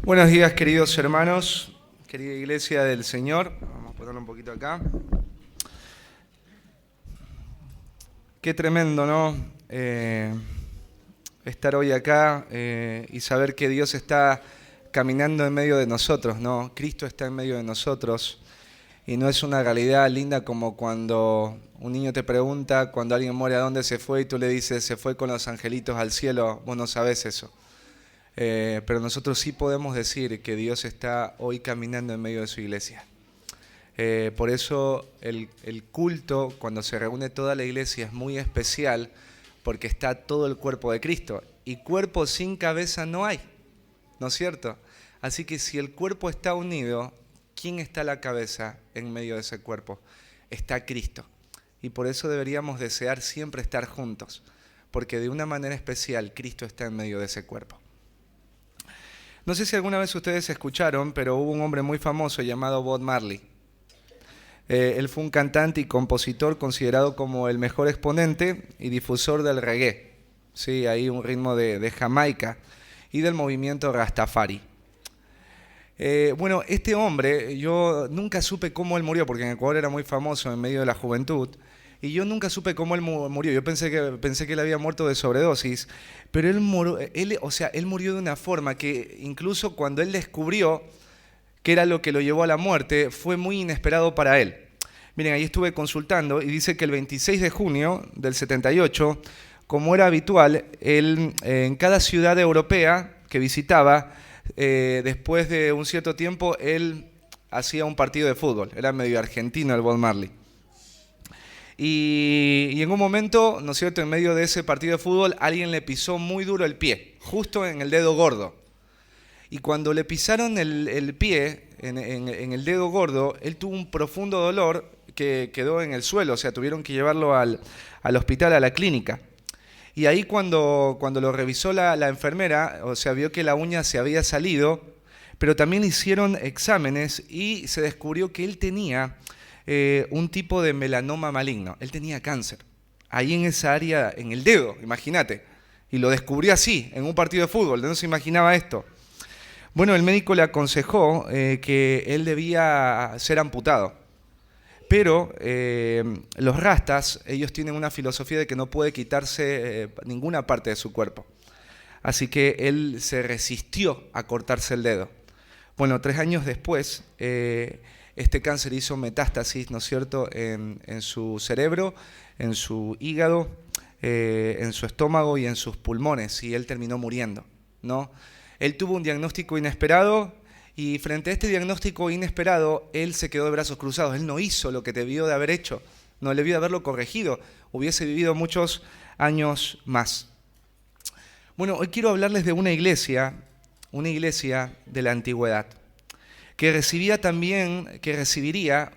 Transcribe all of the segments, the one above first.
Buenos días, queridos hermanos, querida iglesia del Señor. Vamos a ponerlo un poquito acá. Qué tremendo, ¿no? Estar hoy acá y saber que Dios está caminando en medio de nosotros, ¿no? Cristo está en medio de nosotros y no es una realidad linda como cuando un niño te pregunta, cuando alguien muere, ¿a dónde se fue? Y tú le dices, se fue con los angelitos al cielo. Vos no sabés eso. Pero nosotros sí podemos decir que Dios está hoy caminando en medio de su iglesia. Por eso el culto, cuando se reúne toda la iglesia, es muy especial porque está todo el cuerpo de Cristo. Y cuerpo sin cabeza no hay, ¿no es cierto? Así que si el cuerpo está unido, ¿quién está a la cabeza en medio de ese cuerpo? Está Cristo. Y por eso deberíamos desear siempre estar juntos, porque de una manera especial Cristo está en medio de ese cuerpo. No sé si alguna vez ustedes escucharon, pero hubo un hombre muy famoso llamado Bob Marley. Él fue un cantante y compositor considerado como el mejor exponente y difusor del reggae. Sí, hay un ritmo de Jamaica y del movimiento Rastafari. Bueno, este hombre, yo nunca supe cómo él murió, porque en Ecuador era muy famoso en medio de la juventud, y yo nunca supe cómo él murió. Yo pensé que él había muerto de sobredosis, pero él murió de una forma que incluso cuando él descubrió que era lo que lo llevó a la muerte, fue muy inesperado para él. Miren, ahí estuve consultando y dice que el 26 de junio del 78, como era habitual, él en cada ciudad europea que visitaba, después de un cierto tiempo, él hacía un partido de fútbol. Era medio argentino el Bob Marley. Y en un momento, ¿no es cierto?, en medio de ese partido de fútbol, alguien le pisó muy duro el pie, justo en el dedo gordo. Y cuando le pisaron el pie en el dedo gordo, él tuvo un profundo dolor que quedó en el suelo, o sea, tuvieron que llevarlo al hospital, a la clínica. Y ahí cuando lo revisó la enfermera, o sea, vio que la uña se había salido, pero también le hicieron exámenes y se descubrió que él tenía un tipo de melanoma maligno. Él tenía cáncer, ahí en esa área, en el dedo, imagínate. Y lo descubrió así, en un partido de fútbol, no se imaginaba esto. Bueno, el médico le aconsejó que él debía ser amputado. Pero los rastas, ellos tienen una filosofía de que no puede quitarse ninguna parte de su cuerpo. Así que él se resistió a cortarse el dedo. Bueno, 3 años después, este cáncer hizo metástasis, ¿no es cierto?, en su cerebro, en su hígado, en su estómago y en sus pulmones, y él terminó muriendo, ¿no? Él tuvo un diagnóstico inesperado y frente a este diagnóstico inesperado, él se quedó de brazos cruzados. Él no hizo lo que debió de haber hecho, no debió de haberlo corregido. Hubiese vivido muchos años más. Bueno, hoy quiero hablarles de una iglesia de la antigüedad, que recibiría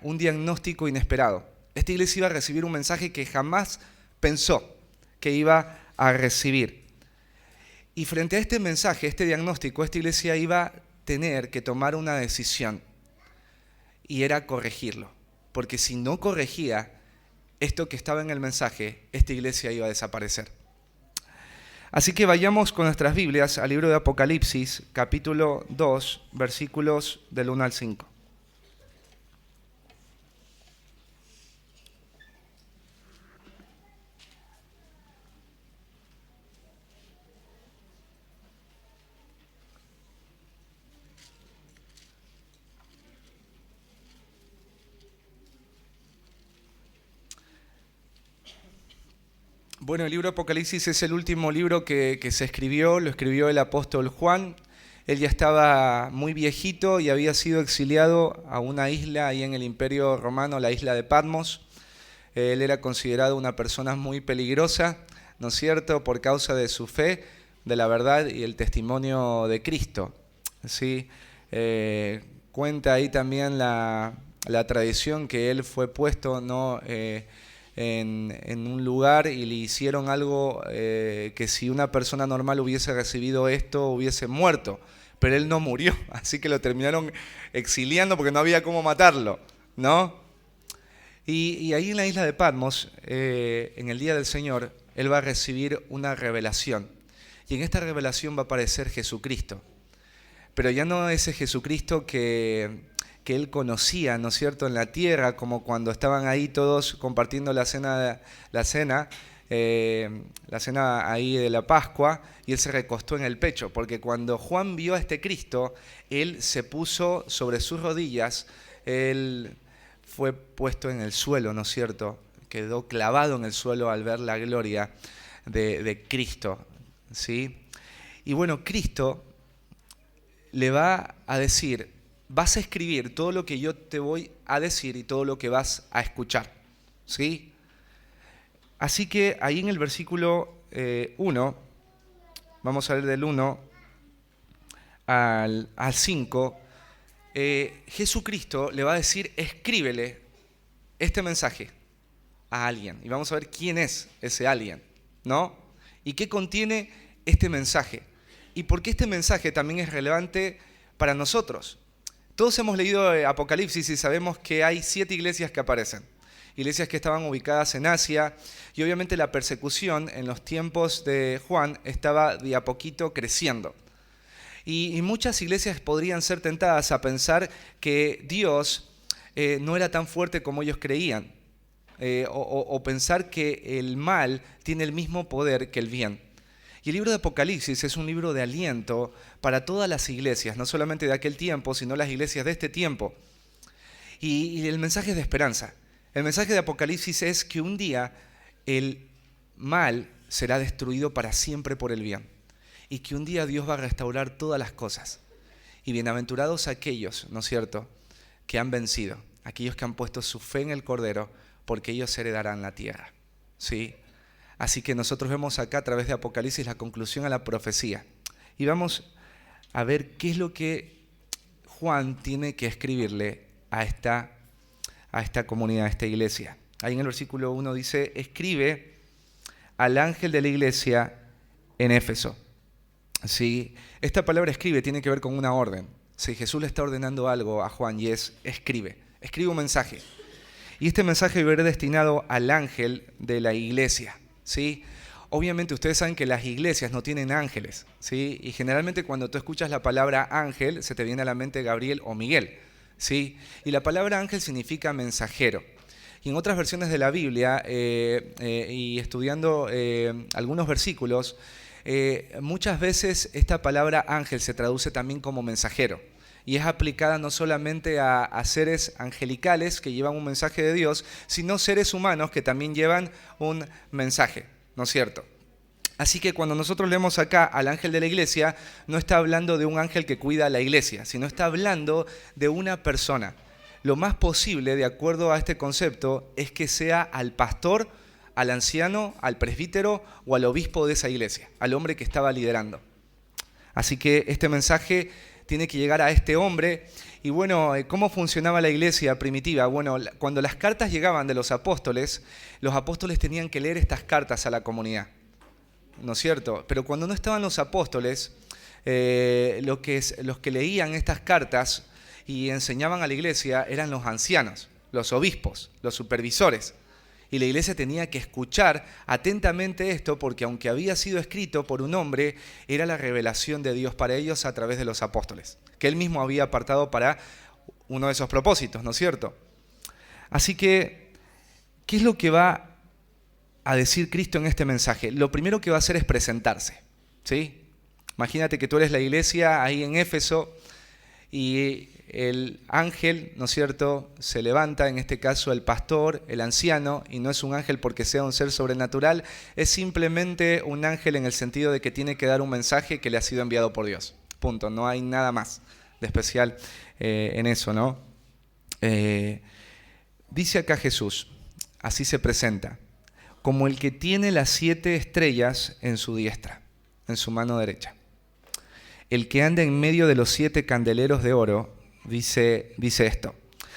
un diagnóstico inesperado. Esta iglesia iba a recibir un mensaje que jamás pensó que iba a recibir. Y frente a este mensaje, este diagnóstico, esta iglesia iba a tener que tomar una decisión, y era corregirlo. Porque si no corregía esto que estaba en el mensaje, esta iglesia iba a desaparecer. Así que vayamos con nuestras Biblias al libro de Apocalipsis, capítulo 2, versículos del 1 al 5. Bueno, el libro de Apocalipsis es el último libro que se escribió, lo escribió el apóstol Juan. Él ya estaba muy viejito y había sido exiliado a una isla ahí en el Imperio Romano, la isla de Patmos. Él era considerado una persona muy peligrosa, ¿no es cierto?, por causa de su fe, de la verdad y el testimonio de Cristo. ¿Sí? Cuenta ahí también la tradición que él fue puesto, ¿no?, en un lugar y le hicieron algo que si una persona normal hubiese recibido esto, hubiese muerto. Pero él no murió, así que lo terminaron exiliando porque no había cómo matarlo, ¿no? Y ahí en la isla de Patmos, en el día del Señor, él va a recibir una revelación. Y en esta revelación va a aparecer Jesucristo. pero ya no ese Jesucristo que él conocía, ¿no es cierto?, en la tierra, como cuando estaban ahí todos compartiendo la cena ahí de la Pascua, y él se recostó en el pecho, porque cuando Juan vio a este Cristo, él se puso sobre sus rodillas, él fue puesto en el suelo, ¿no es cierto?, quedó clavado en el suelo al ver la gloria de Cristo, ¿sí? Y bueno, Cristo le va a decir: vas a escribir todo lo que yo te voy a decir y todo lo que vas a escuchar, ¿sí? Así que ahí en el versículo 1, vamos a leer del 1 al 5, Jesucristo le va a decir: escríbele este mensaje a alguien. Y vamos a ver quién es ese alguien, ¿no? Y qué contiene este mensaje. Y por qué este mensaje también es relevante para nosotros. Todos hemos leído Apocalipsis y sabemos que hay 7 iglesias que aparecen. Iglesias que estaban ubicadas en Asia, y obviamente la persecución en los tiempos de Juan estaba de a poquito creciendo. Y muchas iglesias podrían ser tentadas a pensar que Dios no era tan fuerte como ellos creían, o pensar que el mal tiene el mismo poder que el bien. Y el libro de Apocalipsis es un libro de aliento para todas las iglesias, no solamente de aquel tiempo, sino las iglesias de este tiempo. Y el mensaje es de esperanza. El mensaje de Apocalipsis es que un día el mal será destruido para siempre por el bien. Y que un día Dios va a restaurar todas las cosas. Y bienaventurados aquellos, ¿no es cierto?, que han vencido, aquellos que han puesto su fe en el Cordero, porque ellos heredarán la tierra, ¿sí? Así que nosotros vemos acá a través de Apocalipsis la conclusión a la profecía. Y vamos a ver qué es lo que Juan tiene que escribirle a esta comunidad, a esta iglesia. Ahí en el versículo 1 dice: escribe al ángel de la iglesia en Éfeso. ¿Sí? Esta palabra escribe tiene que ver con una orden. Si Jesús le está ordenando algo a Juan, y es: escribe un mensaje. Y este mensaje va a ir destinado al ángel de la iglesia, ¿sí? Obviamente ustedes saben que las iglesias no tienen ángeles, ¿sí? Y generalmente cuando tú escuchas la palabra ángel, se te viene a la mente Gabriel o Miguel, ¿sí? Y la palabra ángel significa mensajero. Y en otras versiones de la Biblia, y estudiando algunos versículos, muchas veces esta palabra ángel se traduce también como mensajero. Y es aplicada no solamente a seres angelicales que llevan un mensaje de Dios, sino seres humanos que también llevan un mensaje, ¿no es cierto? Así que cuando nosotros leemos acá al ángel de la iglesia, no está hablando de un ángel que cuida a la iglesia, sino está hablando de una persona. Lo más posible, de acuerdo a este concepto, es que sea al pastor, al anciano, al presbítero o al obispo de esa iglesia, al hombre que estaba liderando. Así que este mensaje tiene que llegar a este hombre. Y bueno, ¿cómo funcionaba la iglesia primitiva? Bueno, cuando las cartas llegaban de los apóstoles tenían que leer estas cartas a la comunidad, ¿no es cierto? Pero cuando no estaban los apóstoles, los que leían estas cartas y enseñaban a la iglesia eran los ancianos, los obispos, los supervisores. Y la iglesia tenía que escuchar atentamente esto, porque aunque había sido escrito por un hombre, era la revelación de Dios para ellos a través de los apóstoles, que él mismo había apartado para uno de esos propósitos, ¿no es cierto? Así que, ¿qué es lo que va a decir Cristo en este mensaje? Lo primero que va a hacer es presentarse, ¿sí? Imagínate que tú eres la iglesia ahí en Éfeso y el ángel, ¿no es cierto?, se levanta, en este caso el pastor, el anciano, y no es un ángel porque sea un ser sobrenatural, es simplemente un ángel en el sentido de que tiene que dar un mensaje que le ha sido enviado por Dios. Punto, no hay nada más de especial en eso, ¿no? Dice acá Jesús, así se presenta: como el que tiene las 7 estrellas en su diestra, en su mano derecha. El que anda en medio de los 7 candeleros de oro, dice esto.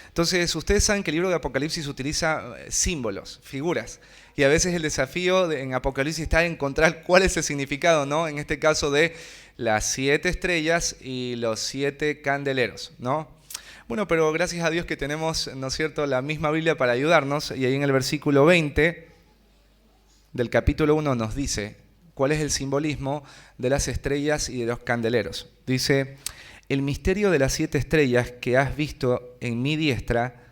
Entonces, ustedes saben que el libro de Apocalipsis utiliza símbolos, figuras, y a veces el desafío en Apocalipsis está en encontrar cuál es el significado, ¿no? En este caso de las 7 estrellas y los 7 candeleros, ¿no? Bueno, pero gracias a Dios que tenemos, ¿no es cierto?, la misma Biblia para ayudarnos, y ahí en el versículo 20 del capítulo 1 nos dice cuál es el simbolismo de las estrellas y de los candeleros. Dice: el misterio de las 7 estrellas que has visto en mi diestra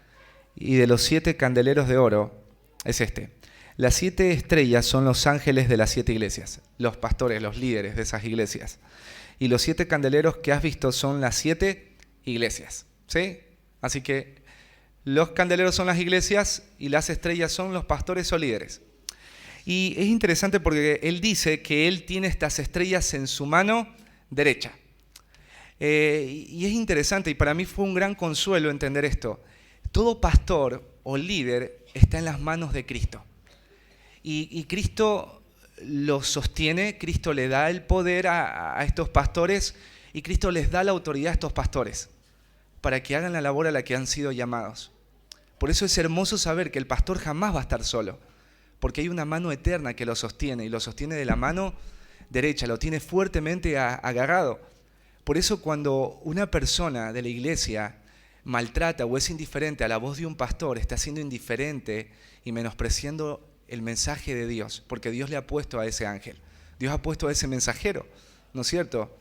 y de los 7 candeleros de oro es este. Las 7 estrellas son los ángeles de las 7 iglesias, los pastores, los líderes de esas iglesias. Y los 7 candeleros que has visto son las 7 iglesias, ¿sí? Así que los candeleros son las iglesias y las estrellas son los pastores o líderes. Y es interesante porque él dice que él tiene estas estrellas en su mano derecha. Y es interesante, y para mí fue un gran consuelo entender esto. Todo pastor o líder está en las manos de Cristo. Y Cristo los sostiene, Cristo le da el poder a estos pastores y Cristo les da la autoridad a estos pastores para que hagan la labor a la que han sido llamados. Por eso es hermoso saber que el pastor jamás va a estar solo, porque hay una mano eterna que lo sostiene y lo sostiene de la mano derecha, lo tiene fuertemente agarrado. Por eso cuando una persona de la iglesia maltrata o es indiferente a la voz de un pastor, está siendo indiferente y menospreciando el mensaje de Dios, porque Dios le ha puesto a ese ángel, Dios ha puesto a ese mensajero, ¿no es cierto?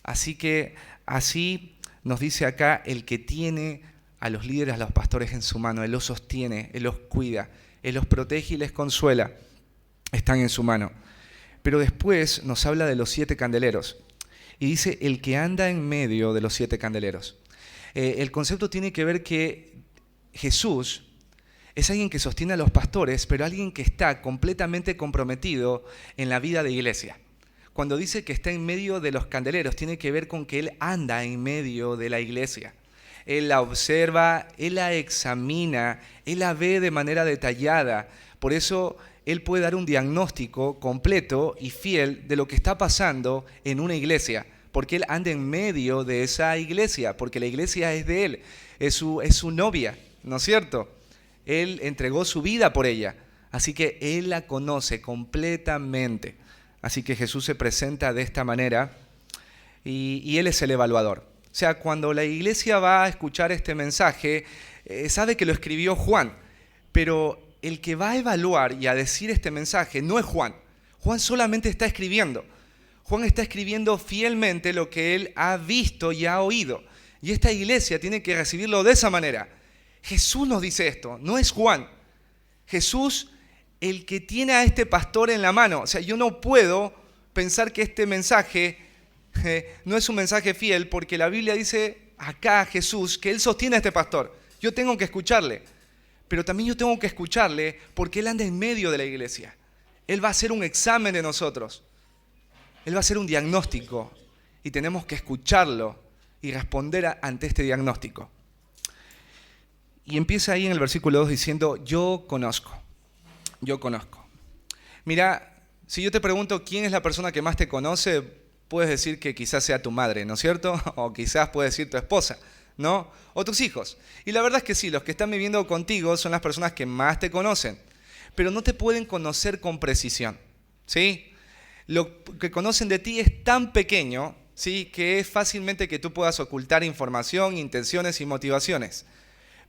Así que así nos dice acá, el que tiene a los líderes, a los pastores en su mano, Él los sostiene, Él los cuida, Él los protege y les consuela, están en su mano. Pero después nos habla de los 7 candeleros y dice el que anda en medio de los 7 candeleros. El concepto tiene que ver que Jesús es alguien que sostiene a los pastores, pero alguien que está completamente comprometido en la vida de iglesia. Cuando dice que está en medio de los candeleros, tiene que ver con que Él anda en medio de la iglesia. Él la observa, Él la examina, Él la ve de manera detallada. Por eso Él puede dar un diagnóstico completo y fiel de lo que está pasando en una iglesia, porque Él anda en medio de esa iglesia, porque la iglesia es de Él, es su novia, ¿no es cierto? Él entregó su vida por ella, así que Él la conoce completamente. Así que Jesús se presenta de esta manera y Él es el evaluador. O sea, cuando la iglesia va a escuchar este mensaje, sabe que lo escribió Juan, pero el que va a evaluar y a decir este mensaje no es Juan. Juan solamente está escribiendo. Juan está escribiendo fielmente lo que él ha visto y ha oído. Y esta iglesia tiene que recibirlo de esa manera. Jesús nos dice esto, no es Juan. Jesús, el que tiene a este pastor en la mano. O sea, yo no puedo pensar que este mensaje no es un mensaje fiel, porque la Biblia dice acá Jesús que Él sostiene a este pastor. Yo tengo que escucharle, pero también yo tengo que escucharle porque Él anda en medio de la iglesia. Él va a hacer un examen de nosotros. Él va a hacer un diagnóstico y tenemos que escucharlo y responder ante este diagnóstico. Y empieza ahí en el versículo 2 diciendo, yo conozco. Mira, si yo te pregunto quién es la persona que más te conoce, puedes decir que quizás sea tu madre, ¿no es cierto? O quizás puedes decir tu esposa, ¿no? O tus hijos. Y la verdad es que sí, los que están viviendo contigo son las personas que más te conocen, pero no te pueden conocer con precisión, ¿sí? Lo que conocen de ti es tan pequeño, ¿sí?, que es fácilmente que tú puedas ocultar información, intenciones y motivaciones.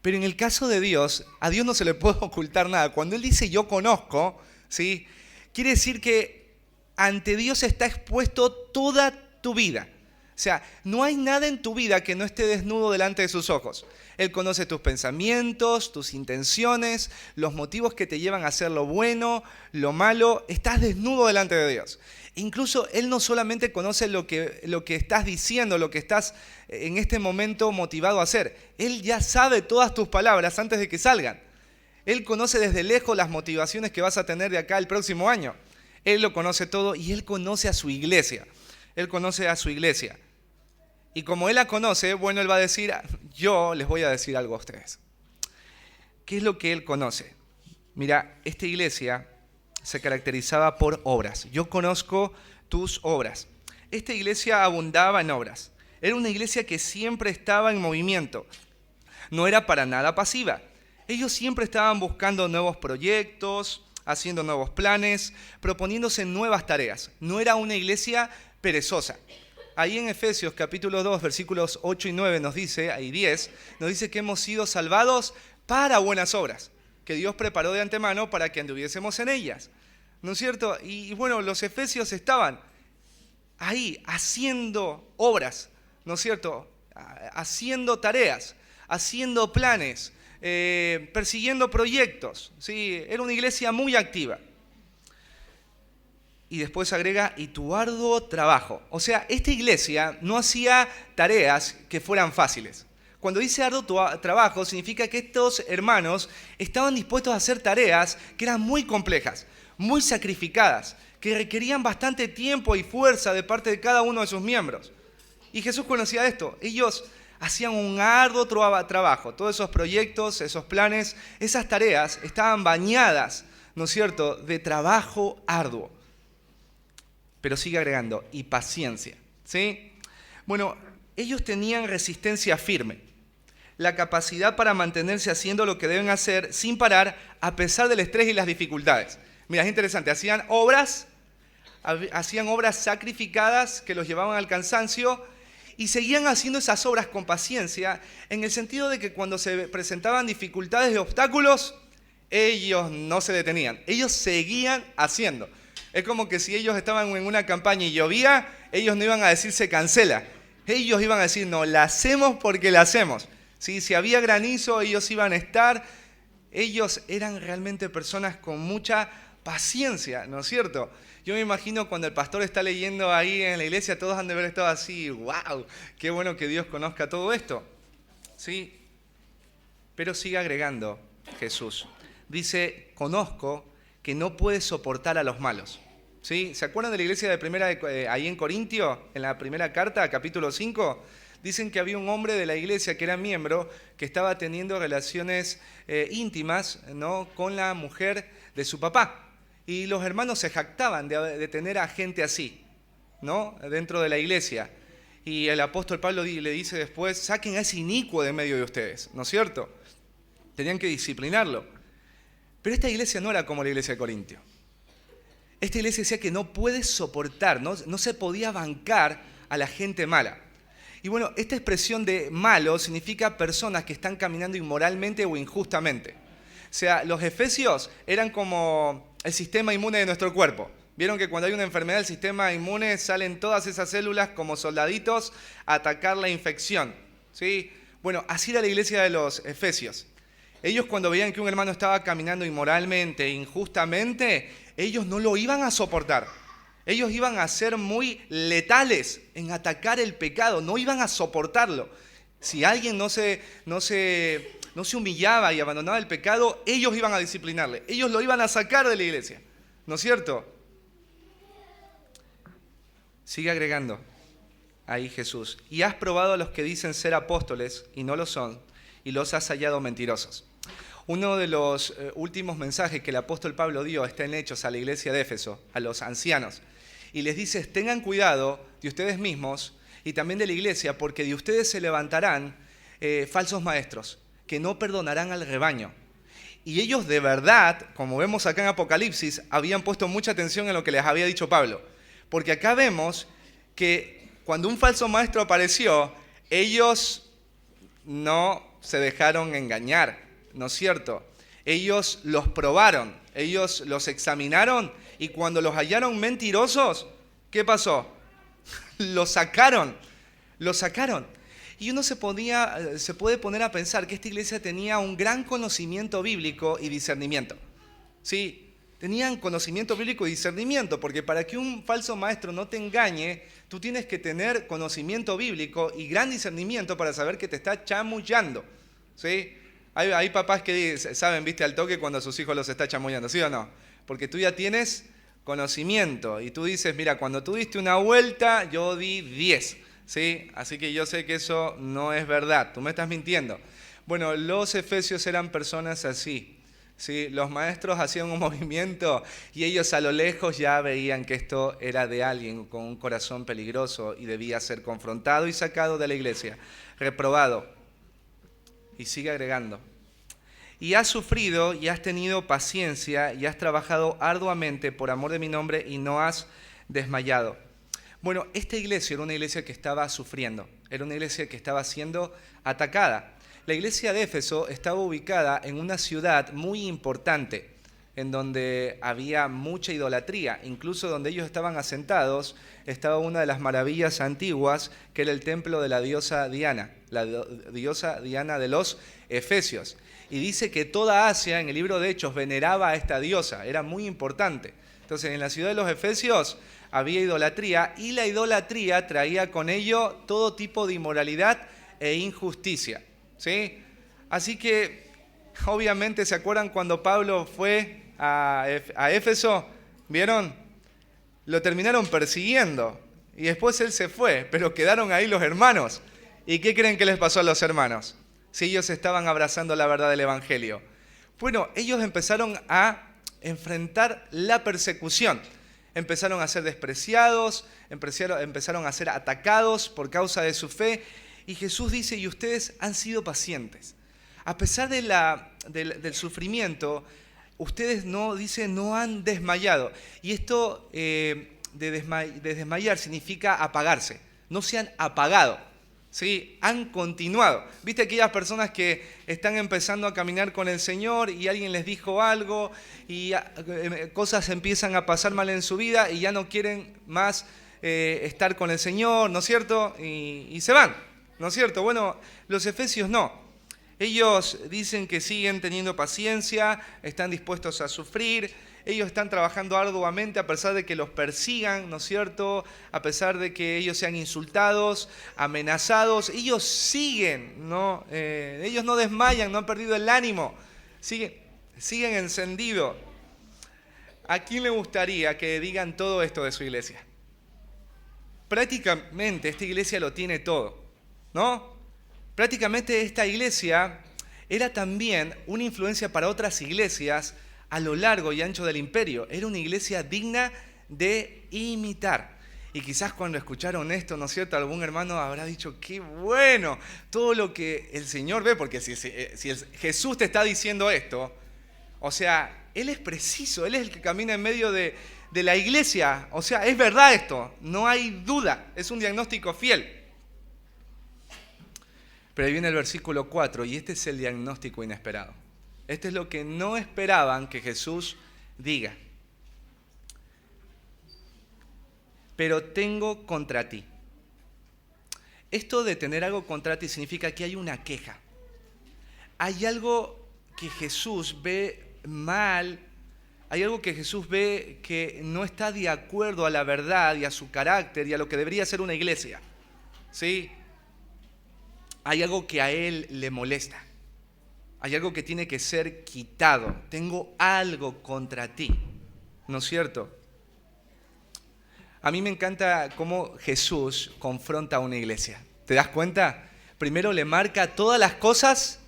Pero en el caso de Dios, a Dios no se le puede ocultar nada. Cuando Él dice yo conozco, ¿sí?, quiere decir que ante Dios está expuesto toda tu vida. O sea, no hay nada en tu vida que no esté desnudo delante de sus ojos. Él conoce tus pensamientos, tus intenciones, los motivos que te llevan a hacer lo bueno, lo malo. Estás desnudo delante de Dios. Incluso Él no solamente conoce lo que estás diciendo, lo que estás en este momento motivado a hacer. Él ya sabe todas tus palabras antes de que salgan. Él conoce desde lejos las motivaciones que vas a tener de acá el próximo año. Él lo conoce todo y Él conoce a su iglesia. Él conoce a su iglesia. Y como Él la conoce, bueno, Él va a decir, yo les voy a decir algo a ustedes. ¿Qué es lo que Él conoce? Mira, esta iglesia se caracterizaba por obras. Yo conozco tus obras. Esta iglesia abundaba en obras. Era una iglesia que siempre estaba en movimiento. No era para nada pasiva. Ellos siempre estaban buscando nuevos proyectos, haciendo nuevos planes, proponiéndose nuevas tareas. No era una iglesia perezosa. Ahí en Efesios capítulo 2, versículos 8 y 9 nos dice, ahí 10, nos dice que hemos sido salvados para buenas obras, que Dios preparó de antemano para que anduviésemos en ellas. ¿No es cierto? Y bueno, los efesios estaban ahí haciendo obras, ¿no es cierto? Haciendo tareas, haciendo planes, persiguiendo proyectos, ¿sí? Era una iglesia muy activa. Y después agrega, y tu arduo trabajo. O sea, esta iglesia no hacía tareas que fueran fáciles. Cuando dice arduo trabajo, significa que estos hermanos estaban dispuestos a hacer tareas que eran muy complejas, muy sacrificadas, que requerían bastante tiempo y fuerza de parte de cada uno de sus miembros. Y Jesús conocía esto. Ellos hacían un arduo trabajo. Todos esos proyectos, esos planes, esas tareas estaban bañadas, ¿no es cierto?, de trabajo arduo. Pero sigue agregando, y paciencia, ¿sí? Bueno, ellos tenían resistencia firme, la capacidad para mantenerse haciendo lo que deben hacer sin parar a pesar del estrés y las dificultades. Mira, es interesante, hacían obras sacrificadas que los llevaban al cansancio y seguían haciendo esas obras con paciencia, en el sentido de que cuando se presentaban dificultades y obstáculos, ellos no se detenían, ellos seguían haciendo. Es como que si ellos estaban en una campaña y llovía, ellos no iban a decir se cancela. Ellos iban a decir no, la hacemos porque la hacemos. ¿Sí? Si había granizo, ellos iban a estar. Ellos eran realmente personas con mucha paciencia, ¿no es cierto? Yo me imagino cuando el pastor está leyendo ahí en la iglesia, todos han de haber estado así, wow, qué bueno que Dios conozca todo esto. ¿Sí? Pero sigue agregando Jesús. Dice, conozco que no puedes soportar a los malos. ¿Sí? ¿Se acuerdan de la iglesia de primera ahí en Corintio, en la primera carta, capítulo 5? Dicen que había un hombre de la iglesia que era miembro, que estaba teniendo relaciones íntimas, ¿no?, con la mujer de su papá. Y los hermanos se jactaban de tener a gente así, ¿no?, dentro de la iglesia. Y el apóstol Pablo le dice después, saquen a ese inicuo de medio de ustedes, ¿no es cierto? Tenían que disciplinarlo. Pero esta iglesia no era como la iglesia de Corintio. Esta iglesia decía que no puede soportar, no se podía bancar a la gente mala. Y bueno, esta expresión de malo significa personas que están caminando inmoralmente o injustamente. O sea, los efesios eran como el sistema inmune de nuestro cuerpo. Vieron que cuando hay una enfermedad del sistema inmune salen todas esas células como soldaditos a atacar la infección, ¿sí? Bueno, así era la iglesia de los efesios. Ellos cuando veían que un hermano estaba caminando inmoralmente, injustamente, ellos no lo iban a soportar. Ellos iban a ser muy letales en atacar el pecado, no iban a soportarlo. Si alguien no se humillaba y abandonaba el pecado, ellos iban a disciplinarle, ellos lo iban a sacar de la iglesia, ¿no es cierto? Sigue agregando ahí Jesús. Y has probado a los que dicen ser apóstoles y no lo son, y los has hallado mentirosos. Uno de los últimos mensajes que el apóstol Pablo dio está en Hechos a la iglesia de Éfeso, a los ancianos. Y les dice, tengan cuidado de ustedes mismos y también de la iglesia, porque de ustedes se levantarán falsos maestros, que no perdonarán al rebaño. Y ellos de verdad, como vemos acá en Apocalipsis, habían puesto mucha atención en lo que les había dicho Pablo. Porque acá vemos que cuando un falso maestro apareció, ellos no se dejaron engañar, ¿no es cierto? Ellos los probaron, ellos los examinaron y cuando los hallaron mentirosos, ¿qué pasó? Los sacaron. Y uno se puede poner a pensar que esta iglesia tenía un gran conocimiento bíblico y discernimiento. Sí, tenían conocimiento bíblico y discernimiento, porque para que un falso maestro no te engañe, tú tienes que tener conocimiento bíblico y gran discernimiento para saber que te está chamullando. ¿Sí? Hay papás que saben, viste, al toque cuando a sus hijos los está chamullando, ¿sí o no? Porque tú ya tienes conocimiento y tú dices, mira, cuando tú diste una vuelta, yo di 10, ¿sí? Así que yo sé que eso no es verdad, tú me estás mintiendo. Bueno, los efesios eran personas así, ¿sí? Los maestros hacían un movimiento y ellos a lo lejos ya veían que esto era de alguien con un corazón peligroso y debía ser confrontado y sacado de la iglesia, reprobado. Y sigue agregando. Y has sufrido y has tenido paciencia y has trabajado arduamente por amor de mi nombre y no has desmayado. Bueno, esta iglesia era una iglesia que estaba sufriendo, era una iglesia que estaba siendo atacada. La iglesia de Éfeso estaba ubicada en una ciudad muy importante, en donde había mucha idolatría. Incluso donde ellos estaban asentados, estaba una de las maravillas antiguas, que era el templo de la diosa Diana, diosa Diana de los Efesios. Y dice que toda Asia, en el libro de Hechos, veneraba a esta diosa, era muy importante. Entonces, en la ciudad de los Efesios había idolatría, y la idolatría traía con ello todo tipo de inmoralidad e injusticia, ¿sí? Así que, obviamente, ¿se acuerdan cuando Pablo fue a Éfeso? ¿Vieron? Lo terminaron persiguiendo y después él se fue, pero quedaron ahí los hermanos. ¿Y qué creen que les pasó a los hermanos? Si ellos estaban abrazando la verdad del Evangelio. Bueno, ellos empezaron a enfrentar la persecución. Empezaron a ser despreciados, empezaron a ser atacados por causa de su fe. Y Jesús dice, y ustedes han sido pacientes. A pesar del sufrimiento, ustedes no han desmayado. Y esto de desmayar significa apagarse. No se han apagado, ¿sí? Han continuado. ¿Viste aquellas personas que están empezando a caminar con el Señor y alguien les dijo algo y cosas empiezan a pasar mal en su vida y ya no quieren más estar con el Señor, ¿no es cierto? Y se van, ¿no es cierto? Bueno, los efesios no. Ellos dicen que siguen teniendo paciencia, están dispuestos a sufrir, ellos están trabajando arduamente a pesar de que los persigan, ¿no es cierto? A pesar de que ellos sean insultados, amenazados, ellos siguen, ¿no? Ellos no desmayan, no han perdido el ánimo, siguen encendidos. ¿A quién le gustaría que digan todo esto de su iglesia? Prácticamente esta iglesia lo tiene todo, ¿no? Prácticamente esta iglesia era también una influencia para otras iglesias a lo largo y ancho del imperio. Era una iglesia digna de imitar. Y quizás cuando escucharon esto, ¿no es cierto?, algún hermano habrá dicho, qué bueno, todo lo que el Señor ve, porque si Jesús te está diciendo esto, o sea, Él es preciso, Él es el que camina en medio de la iglesia. O sea, es verdad esto, no hay duda, es un diagnóstico fiel. Pero ahí viene el versículo 4 y este es el diagnóstico inesperado. Este es lo que no esperaban que Jesús diga. Pero tengo contra ti. Esto de tener algo contra ti significa que hay una queja. Hay algo que Jesús ve mal, hay algo que Jesús ve que no está de acuerdo a la verdad y a su carácter y a lo que debería ser una iglesia. ¿Sí? Hay algo que a Él le molesta. Hay algo que tiene que ser quitado. Tengo algo contra ti. ¿No es cierto? A mí me encanta cómo Jesús confronta a una iglesia. ¿Te das cuenta? Primero le marca todas las cosas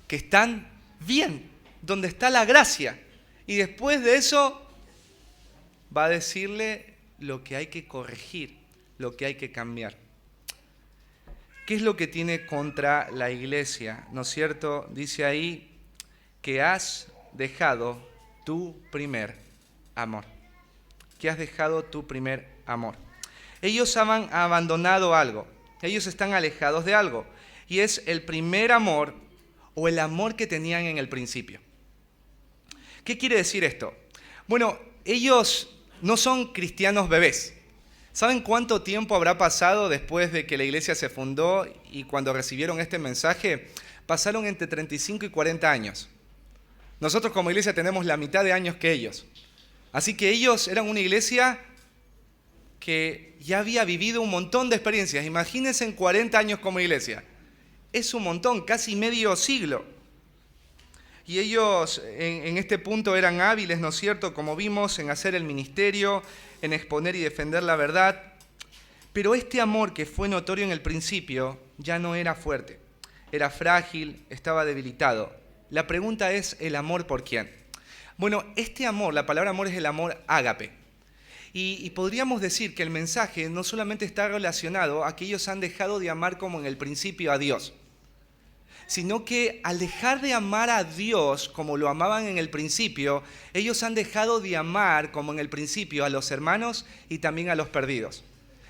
que están bien, donde está la gracia. Y después de eso va a decirle lo que hay que corregir, lo que hay que cambiar. ¿Qué es lo que tiene contra la iglesia? ¿No es cierto? Dice ahí que has dejado tu primer amor. Que has dejado tu primer amor. Ellos han abandonado algo. Ellos están alejados de algo. Y es el primer amor o el amor que tenían en el principio. ¿Qué quiere decir esto? Bueno, ellos no son cristianos bebés. ¿Saben cuánto tiempo habrá pasado después de que la iglesia se fundó y cuando recibieron este mensaje? Pasaron entre 35 y 40 años. Nosotros como iglesia tenemos la mitad de años que ellos. Así que ellos eran una iglesia que ya había vivido un montón de experiencias. Imagínense en 40 años como iglesia. Es un montón, casi medio siglo. Y ellos en este punto eran hábiles, ¿no es cierto?, como vimos, en hacer el ministerio, en exponer y defender la verdad. Pero este amor que fue notorio en el principio ya no era fuerte. Era frágil, estaba debilitado. La pregunta es, ¿el amor por quién? Bueno, este amor, la palabra amor es el amor ágape. Y podríamos decir que el mensaje no solamente está relacionado a que ellos han dejado de amar como en el principio a Dios, sino que al dejar de amar a Dios como lo amaban en el principio, ellos han dejado de amar como en el principio a los hermanos y también a los perdidos.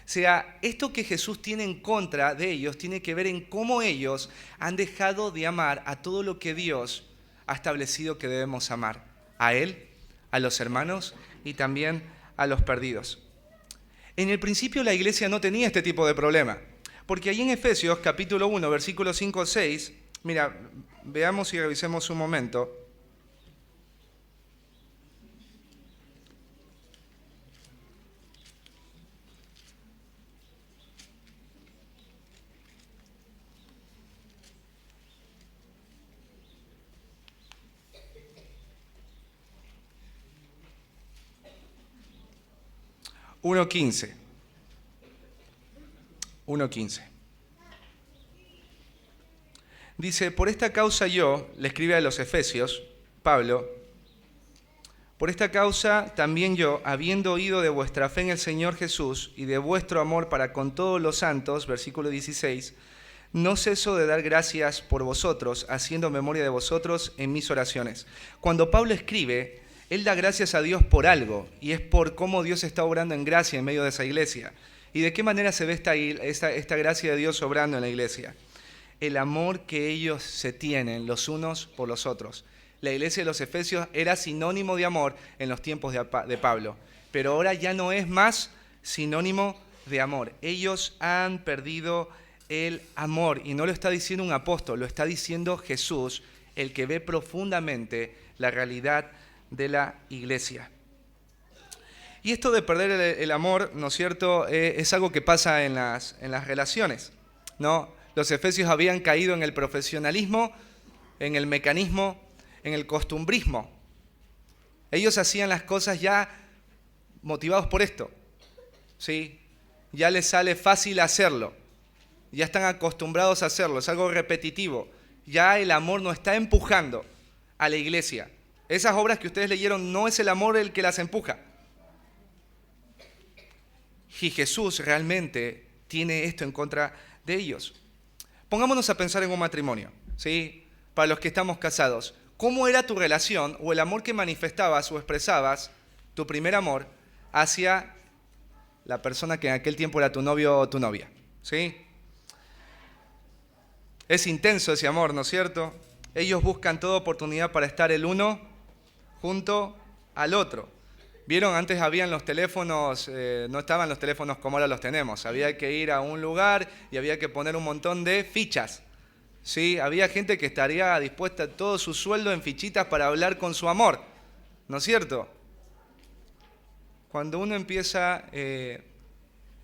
O sea, esto que Jesús tiene en contra de ellos tiene que ver en cómo ellos han dejado de amar a todo lo que Dios ha establecido que debemos amar. a Él, a los hermanos y también a los perdidos. En el principio la iglesia no tenía este tipo de problema, porque ahí en Efesios capítulo 1, versículos 5 o 6, mira, veamos y revisemos un momento. Uno 1:15. Dice, por esta causa yo, le escribe a los Efesios, Pablo, por esta causa también yo, habiendo oído de vuestra fe en el Señor Jesús y de vuestro amor para con todos los santos, versículo 16, no ceso de dar gracias por vosotros, haciendo memoria de vosotros en mis oraciones. Cuando Pablo escribe, él da gracias a Dios por algo, y es por cómo Dios está obrando en gracia en medio de esa iglesia. ¿Y de qué manera se ve esta gracia de Dios obrando en la iglesia? El amor que ellos se tienen los unos por los otros. La iglesia de los Efesios era sinónimo de amor en los tiempos de Pablo, pero ahora ya no es más sinónimo de amor. Ellos han perdido el amor, y no lo está diciendo un apóstol, lo está diciendo Jesús, el que ve profundamente la realidad de la iglesia. Y esto de perder el amor, ¿no es cierto?, es algo que pasa en las relaciones, ¿no? Los efesios habían caído en el profesionalismo, en el mecanismo, en el costumbrismo. Ellos hacían las cosas ya motivados por esto, ¿sí? Ya les sale fácil hacerlo, ya están acostumbrados a hacerlo, es algo repetitivo. Ya el amor no está empujando a la iglesia. Esas obras que ustedes leyeron no es el amor el que las empuja. Y Jesús realmente tiene esto en contra de ellos. Pongámonos a pensar en un matrimonio, ¿sí? Para los que estamos casados. ¿Cómo era tu relación o el amor que manifestabas o expresabas, tu primer amor, hacia la persona que en aquel tiempo era tu novio o tu novia? ¿Sí? Es intenso ese amor, ¿no es cierto? Ellos buscan toda oportunidad para estar el uno junto al otro. ¿Vieron? Antes habían los teléfonos, no estaban los teléfonos como ahora los tenemos. Había que ir a un lugar y había que poner un montón de fichas. ¿Sí? Había gente que estaría dispuesta todo su sueldo en fichitas para hablar con su amor. ¿No es cierto? Cuando uno empieza,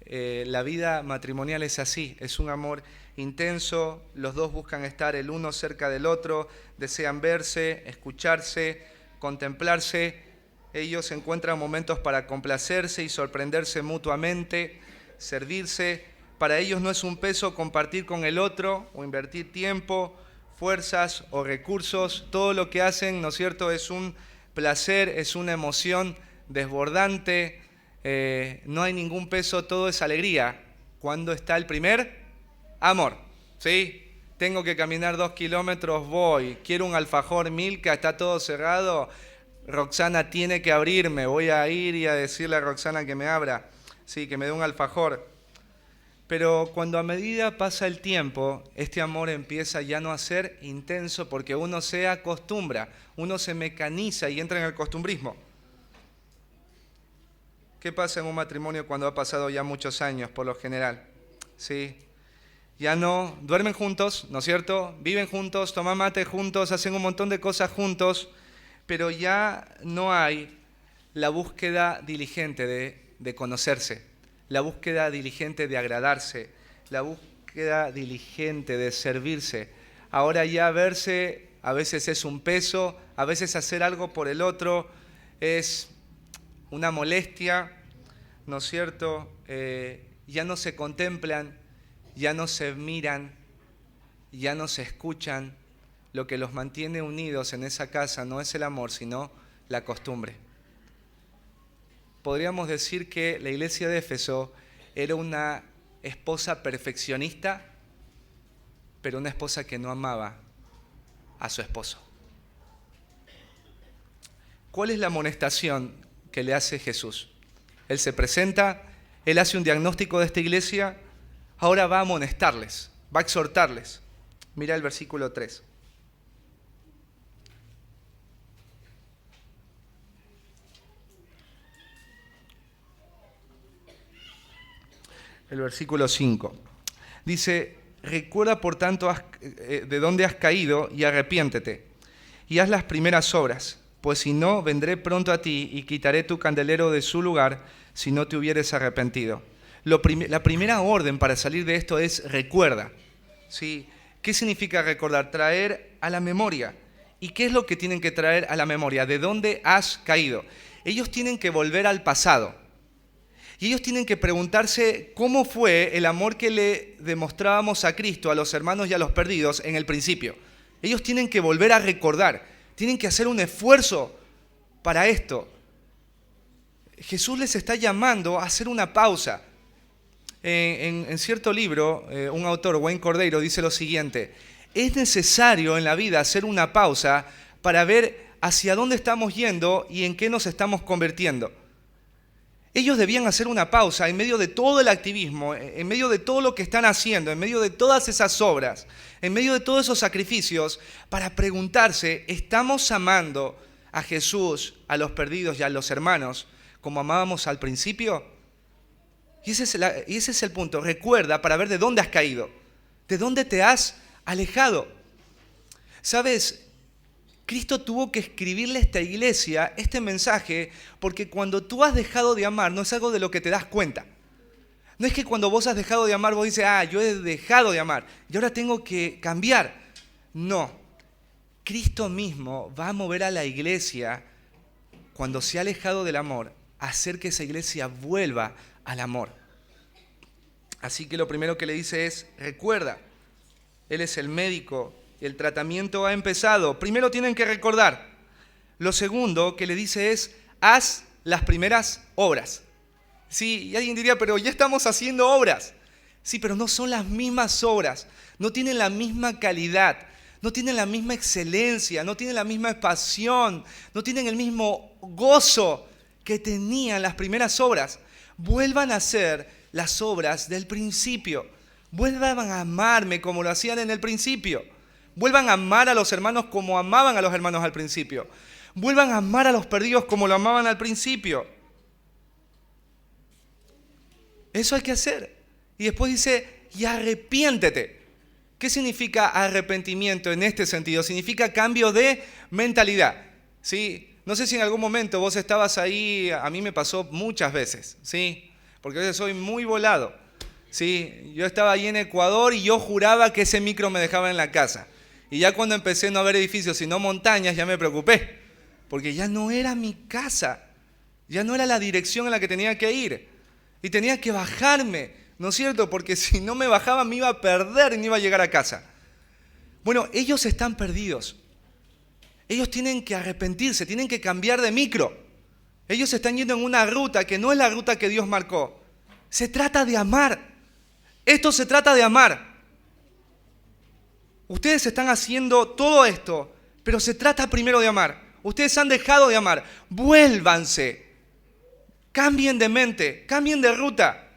la vida matrimonial es así, es un amor intenso, los dos buscan estar el uno cerca del otro, desean verse, escucharse, contemplarse. Ellos encuentran momentos para complacerse y sorprenderse mutuamente, servirse. Para ellos no es un peso compartir con el otro o invertir tiempo, fuerzas o recursos. Todo lo que hacen, ¿no es cierto?, es un placer, es una emoción desbordante. No hay ningún peso, todo es alegría. ¿Cuándo está el primer amor? ¿Sí? Tengo que caminar 2 kilómetros, voy. Quiero un alfajor Milka, está todo cerrado. Roxana tiene que abrirme, voy a ir y a decirle a Roxana que me abra, sí, que me dé un alfajor. Pero cuando a medida pasa el tiempo, este amor empieza ya no a ser intenso porque uno se acostumbra, uno se mecaniza y entra en el costumbrismo. ¿Qué pasa en un matrimonio cuando ha pasado ya muchos años, por lo general? ¿Sí? Ya no duermen juntos, ¿no es cierto? Viven juntos, toman mate juntos, hacen un montón de cosas juntos, pero ya no hay la búsqueda diligente de conocerse, la búsqueda diligente de agradarse, la búsqueda diligente de servirse. Ahora ya verse a veces es un peso, a veces hacer algo por el otro es una molestia, ¿no es cierto? Ya no se contemplan, ya no se miran, ya no se escuchan. Lo que los mantiene unidos en esa casa no es el amor, sino la costumbre. Podríamos decir que la iglesia de Éfeso era una esposa perfeccionista, pero una esposa que no amaba a su esposo. ¿Cuál es la amonestación que le hace Jesús? Él se presenta, él hace un diagnóstico de esta iglesia, ahora va a amonestarles, va a exhortarles. Mira el versículo 3. el versículo 5. Dice, recuerda por tanto de dónde has caído y arrepiéntete, y haz las primeras obras, pues si no, vendré pronto a ti y quitaré tu candelero de su lugar si no te hubieres arrepentido. La primera orden para salir de esto es recuerda. ¿Sí? ¿Qué significa recordar? Traer a la memoria. ¿Y qué es lo que tienen que traer a la memoria? ¿De dónde has caído? Ellos tienen que volver al pasado. Y ellos tienen que preguntarse cómo fue el amor que le demostrábamos a Cristo, a los hermanos y a los perdidos en el principio. Ellos tienen que volver a recordar, tienen que hacer un esfuerzo para esto. Jesús les está llamando a hacer una pausa. En cierto libro, un autor, Wayne Cordeiro, dice lo siguiente: es necesario en la vida hacer una pausa para ver hacia dónde estamos yendo y en qué nos estamos convirtiendo. Ellos debían hacer una pausa en medio de todo el activismo, en medio de todo lo que están haciendo, en medio de todas esas obras, en medio de todos esos sacrificios, para preguntarse, ¿estamos amando a Jesús, a los perdidos y a los hermanos como amábamos al principio? Y ese es el punto. Recuerda para ver de dónde has caído, de dónde te has alejado. ¿Sabes? Cristo tuvo que escribirle a esta iglesia este mensaje porque cuando tú has dejado de amar no es algo de lo que te das cuenta. No es que cuando vos has dejado de amar vos dices, yo he dejado de amar y ahora tengo que cambiar. No. Cristo mismo va a mover a la iglesia cuando se ha alejado del amor a hacer que esa iglesia vuelva al amor. Así que lo primero que le dice es, recuerda, Él es el médico. El tratamiento ha empezado. Primero tienen que recordar. Lo segundo que le dice es, haz las primeras obras. Sí, y alguien diría, pero ya estamos haciendo obras. Sí, pero no son las mismas obras. No tienen la misma calidad. No tienen la misma excelencia. No tienen la misma pasión. No tienen el mismo gozo que tenían las primeras obras. Vuelvan a hacer las obras del principio. Vuelvan a amarme como lo hacían en el principio. Vuelvan a amar a los hermanos como amaban a los hermanos al principio. Vuelvan a amar a los perdidos como lo amaban al principio. Eso hay que hacer. Y después dice, y arrepiéntete. ¿Qué significa arrepentimiento en este sentido? Significa cambio de mentalidad. ¿Sí? No sé si en algún momento vos estabas ahí, a mí me pasó muchas veces, ¿sí? Porque a veces soy muy volado. ¿Sí? Yo estaba ahí en Ecuador y yo juraba que ese micro me dejaba en la casa. Y ya cuando empecé a no ver edificios sino montañas, ya me preocupé. Porque ya no era mi casa. Ya no era la dirección en la que tenía que ir. Y tenía que bajarme, ¿no es cierto? Porque si no me bajaba me iba a perder y no iba a llegar a casa. Bueno, ellos están perdidos. Ellos tienen que arrepentirse, tienen que cambiar de micro. Ellos están yendo en una ruta que no es la ruta que Dios marcó. Se trata de amar. Esto se trata de amar. Ustedes están haciendo todo esto, pero se trata primero de amar. Ustedes han dejado de amar. Vuélvanse. Cambien de mente, cambien de ruta.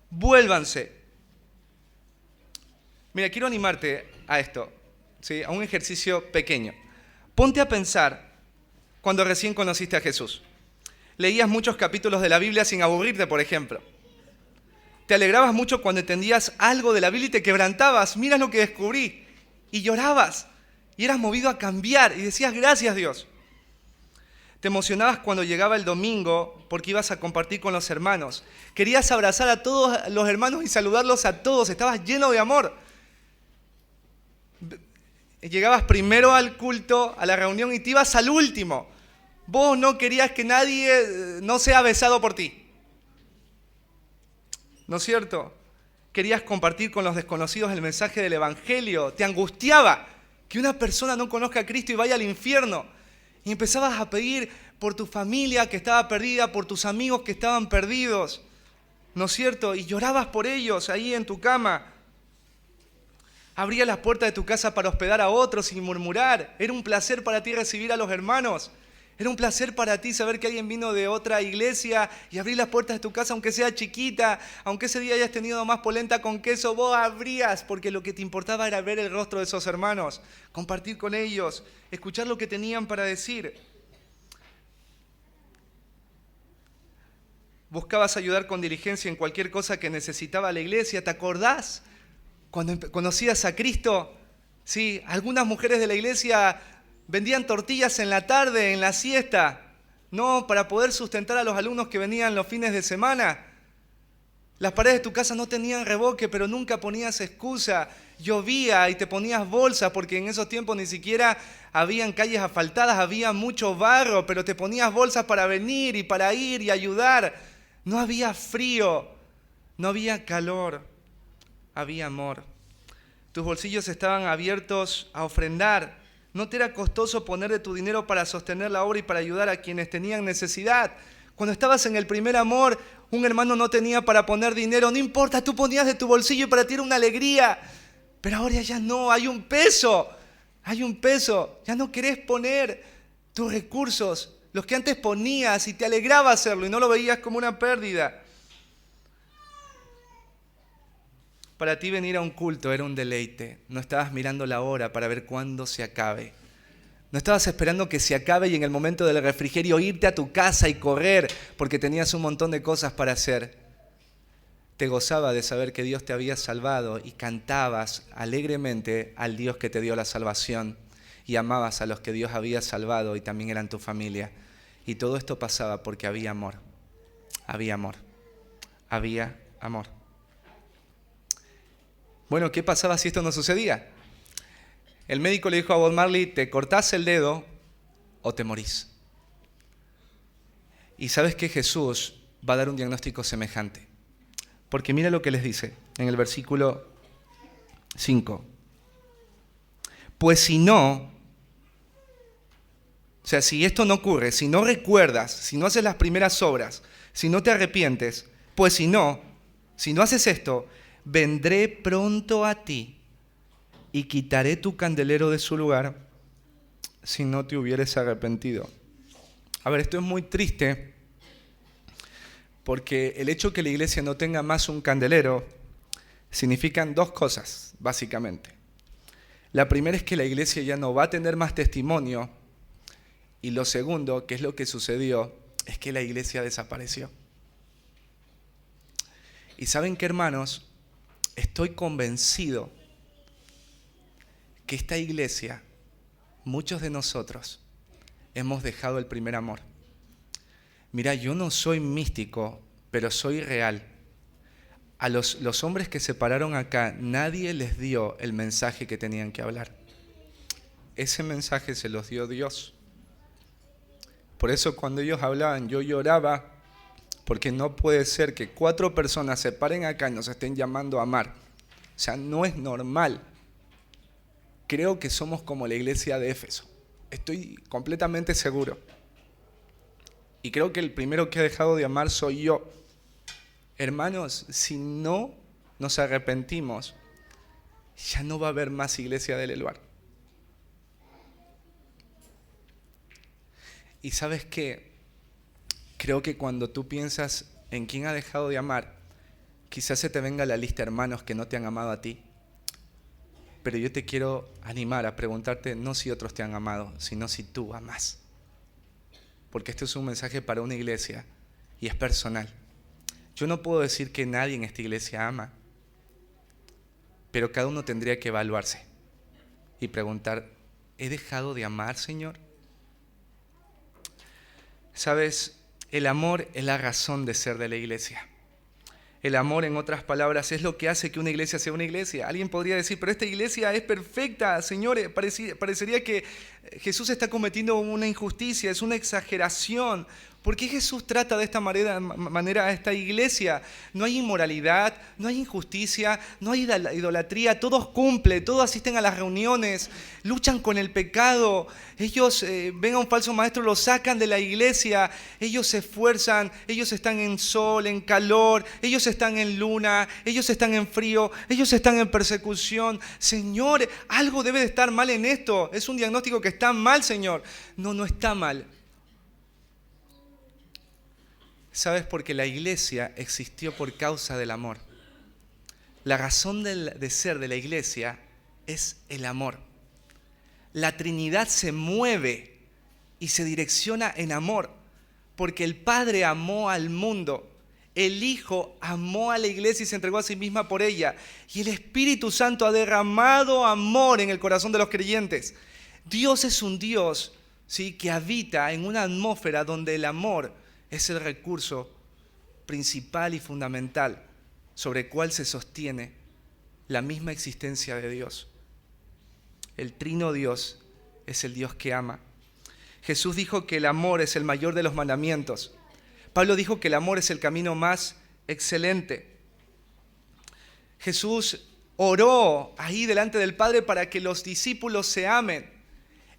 Vuélvanse. Mira, quiero animarte a esto, ¿sí? A un ejercicio pequeño. Ponte a pensar cuando recién conociste a Jesús. Leías muchos capítulos de la Biblia sin aburrirte, por ejemplo. Te alegrabas mucho cuando entendías algo de la Biblia y te quebrantabas. Mira lo que descubrí. Y llorabas. Y eras movido a cambiar. Y decías, gracias Dios. Te emocionabas cuando llegaba el domingo porque ibas a compartir con los hermanos. Querías abrazar a todos los hermanos y saludarlos a todos. Estabas lleno de amor. Llegabas primero al culto, a la reunión y te ibas al último. Vos no querías que nadie no sea besado por ti. ¿No es cierto? Querías compartir con los desconocidos el mensaje del Evangelio. Te angustiaba que una persona no conozca a Cristo y vaya al infierno. Y empezabas a pedir por tu familia que estaba perdida, por tus amigos que estaban perdidos. ¿No es cierto? Y llorabas por ellos ahí en tu cama. Abrías las puertas de tu casa para hospedar a otros sin murmurar. Era un placer para ti recibir a los hermanos. Era un placer para ti saber que alguien vino de otra iglesia y abrir las puertas de tu casa, aunque sea chiquita, aunque ese día hayas tenido más polenta con queso, vos abrías, porque lo que te importaba era ver el rostro de esos hermanos, compartir con ellos, escuchar lo que tenían para decir. buscabas ayudar con diligencia en cualquier cosa que necesitaba la iglesia. ¿Te acordás? Cuando conocías a Cristo, sí, algunas mujeres de la iglesia vendían tortillas en la tarde, en la siesta, no para poder sustentar a los alumnos que venían los fines de semana. Las paredes de tu casa no tenían revoque, pero nunca ponías excusa. Llovía y te ponías bolsa, porque en esos tiempos ni siquiera habían calles asfaltadas, había mucho barro, pero te ponías bolsas para venir y para ir y ayudar. No había frío, no había calor, había amor. Tus bolsillos estaban abiertos a ofrendar. No te era costoso poner de tu dinero para sostener la obra y para ayudar a quienes tenían necesidad. Cuando estabas en el primer amor, un hermano no tenía para poner dinero. No importa, tú ponías de tu bolsillo y para ti era una alegría. Pero ahora ya no, hay un peso. Ya no querés poner tus recursos, los que antes ponías y te alegraba hacerlo y no lo veías como una pérdida. Para ti venir a un culto era un deleite. No estabas mirando la hora para ver cuándo se acabe. No estabas esperando que se acabe y en el momento del refrigerio irte a tu casa y correr porque tenías un montón de cosas para hacer. Te gozaba de saber que Dios te había salvado y cantabas alegremente al Dios que te dio la salvación y amabas a los que Dios había salvado y también eran tu familia. Y todo esto pasaba porque había amor. Había amor. Había amor. Bueno, ¿qué pasaba si esto no sucedía? El médico le dijo a Bob Marley, te cortás el dedo o te morís. Y sabes que Jesús va a dar un diagnóstico semejante. Porque mira lo que les dice en el versículo 5. Pues si no, o sea, si esto no ocurre, si no recuerdas, si no haces las primeras obras, si no te arrepientes, pues si no haces esto, vendré pronto a ti y quitaré tu candelero de su lugar si no te hubieres arrepentido. A ver, esto es muy triste porque el hecho que la iglesia no tenga más un candelero significan dos cosas, básicamente. La primera es que la iglesia ya no va a tener más testimonio y lo segundo, que es lo que sucedió, es que la iglesia desapareció. Y ¿saben qué, hermanos? Estoy convencido que esta iglesia, muchos de nosotros, hemos dejado el primer amor. Mira, yo no soy místico, pero soy real. A los hombres que se pararon acá, nadie les dio el mensaje que tenían que hablar. Ese mensaje se los dio Dios. Por eso cuando ellos hablaban, yo lloraba, porque no puede ser que 4 personas se paren acá y nos estén llamando a amar. O sea, no es normal. Creo que somos como la iglesia de Éfeso. Estoy completamente seguro. Y creo que el primero que ha dejado de amar soy yo. Hermanos, si no nos arrepentimos, ya no va a haber más iglesia del Eluar. Y ¿sabes qué? Creo que cuando tú piensas en quién ha dejado de amar, quizás se te venga la lista de hermanos que no te han amado a ti. Pero yo te quiero animar a preguntarte no si otros te han amado, sino si tú amas. Porque esto es un mensaje para una iglesia y es personal. Yo no puedo decir que nadie en esta iglesia ama, pero cada uno tendría que evaluarse y preguntar, ¿he dejado de amar, Señor? ¿Sabes? El amor es la razón de ser de la iglesia. El amor, en otras palabras, es lo que hace que una iglesia sea una iglesia. Alguien podría decir, pero esta iglesia es perfecta, Señor. Parecería que Jesús está cometiendo una injusticia, es una exageración. ¿Por qué Jesús trata de esta manera a esta iglesia? No hay inmoralidad, no hay injusticia, no hay idolatría. Todos cumplen, todos asisten a las reuniones, luchan con el pecado. Ellos ven a un falso maestro, lo sacan de la iglesia. Ellos se esfuerzan, ellos están en sol, en calor, ellos están en luna, ellos están en frío, ellos están en persecución. Señor, algo debe de estar mal en esto. Es un diagnóstico que está mal, Señor. No, no está mal. ¿Sabes? Porque la iglesia existió por causa del amor. La razón de ser de la iglesia es el amor. La Trinidad se mueve y se direcciona en amor, porque el Padre amó al mundo el Hijo amó a la iglesia y se entregó a sí misma por ella. Y el Espíritu Santo ha derramado amor en el corazón de los creyentes. Dios es un Dios, ¿sí?, que habita en una atmósfera donde el amor es el recurso principal y fundamental sobre el cual se sostiene la misma existencia de Dios. El trino Dios es el Dios que ama. Jesús dijo que el amor es el mayor de los mandamientos. Pablo dijo que el amor es el camino más excelente. Jesús oró ahí delante del Padre para que los discípulos se amen.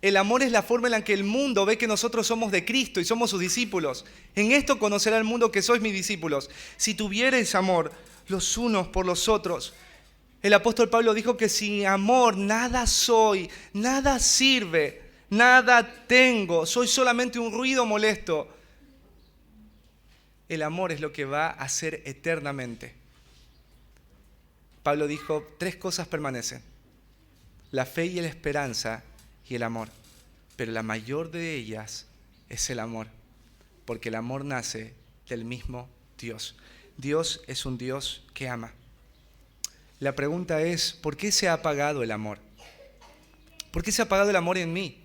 El amor es la forma en la que el mundo ve que nosotros somos de Cristo y somos sus discípulos. En esto conocerá el mundo que sois mis discípulos, si tuviereis amor los unos por los otros. El apóstol Pablo dijo que sin amor nada soy, nada sirve, nada tengo, soy solamente un ruido molesto. El amor es lo que va a ser eternamente. Pablo dijo, 3 cosas permanecen: la fe y la esperanza y el amor. Pero la mayor de ellas es el amor, porque el amor nace del mismo Dios. Dios es un Dios que ama. La pregunta es, ¿por qué se ha apagado el amor? ¿Por qué se ha apagado el amor en mí?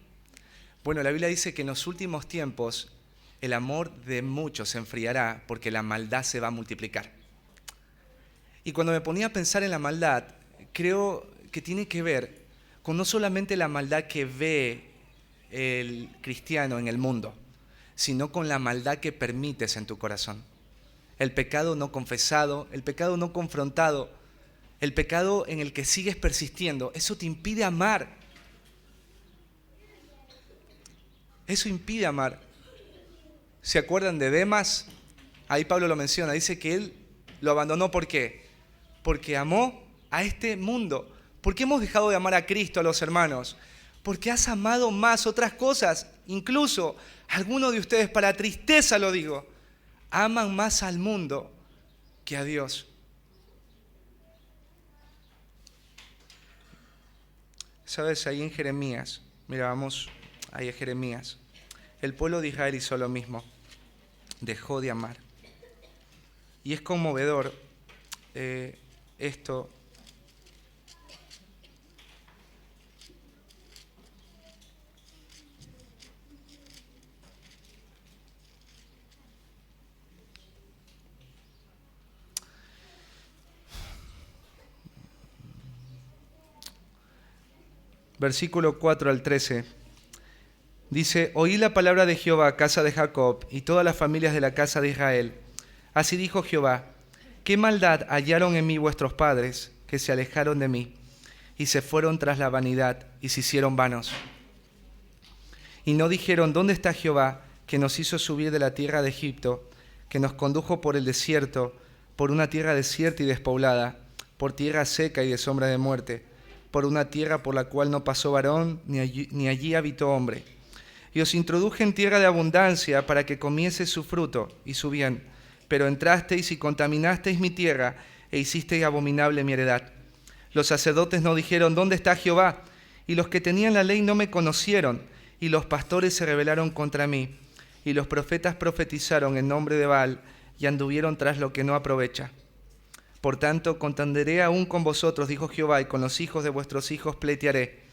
Bueno, la Biblia dice que en los últimos tiempos el amor de muchos se enfriará porque la maldad se va a multiplicar. Y cuando me ponía a pensar en la maldad, creo que tiene que ver con no solamente la maldad que ve el cristiano en el mundo, sino con la maldad que permites en tu corazón. El pecado no confesado, el pecado no confrontado, el pecado en el que sigues persistiendo, eso te impide amar. Eso impide amar. ¿Se acuerdan de Demas? Ahí Pablo lo menciona, dice que él lo abandonó. ¿Por qué? Porque amó a este mundo. ¿Por qué hemos dejado de amar a Cristo, a los hermanos? Porque has amado más otras cosas. Incluso algunos de ustedes, para tristeza lo digo, aman más al mundo que a Dios. ¿Sabes? Ahí en Jeremías, mira, vamos ahí a Jeremías. El pueblo de Israel hizo lo mismo. Dejó de amar. Y es conmovedor esto. Versículo 4 al 13. Dice, oí la palabra de Jehová, casa de Jacob, y todas las familias de la casa de Israel. Así dijo Jehová, ¿qué maldad hallaron en mí vuestros padres, que se alejaron de mí, y se fueron tras la vanidad, y se hicieron vanos? Y no dijeron, ¿dónde está Jehová, que nos hizo subir de la tierra de Egipto, que nos condujo por el desierto, por una tierra desierta y despoblada, por tierra seca y de sombra de muerte, por una tierra por la cual no pasó varón, ni allí habitó hombre? Y os introduje en tierra de abundancia para que comiese su fruto y su bien. Pero entrasteis y contaminasteis mi tierra e hicisteis abominable mi heredad. Los sacerdotes no dijeron, ¿dónde está Jehová? Y los que tenían la ley no me conocieron, y los pastores se rebelaron contra mí. Y los profetas profetizaron en nombre de Baal y anduvieron tras lo que no aprovecha. Por tanto, contenderé aún con vosotros, dijo Jehová, y con los hijos de vuestros hijos pleitearé.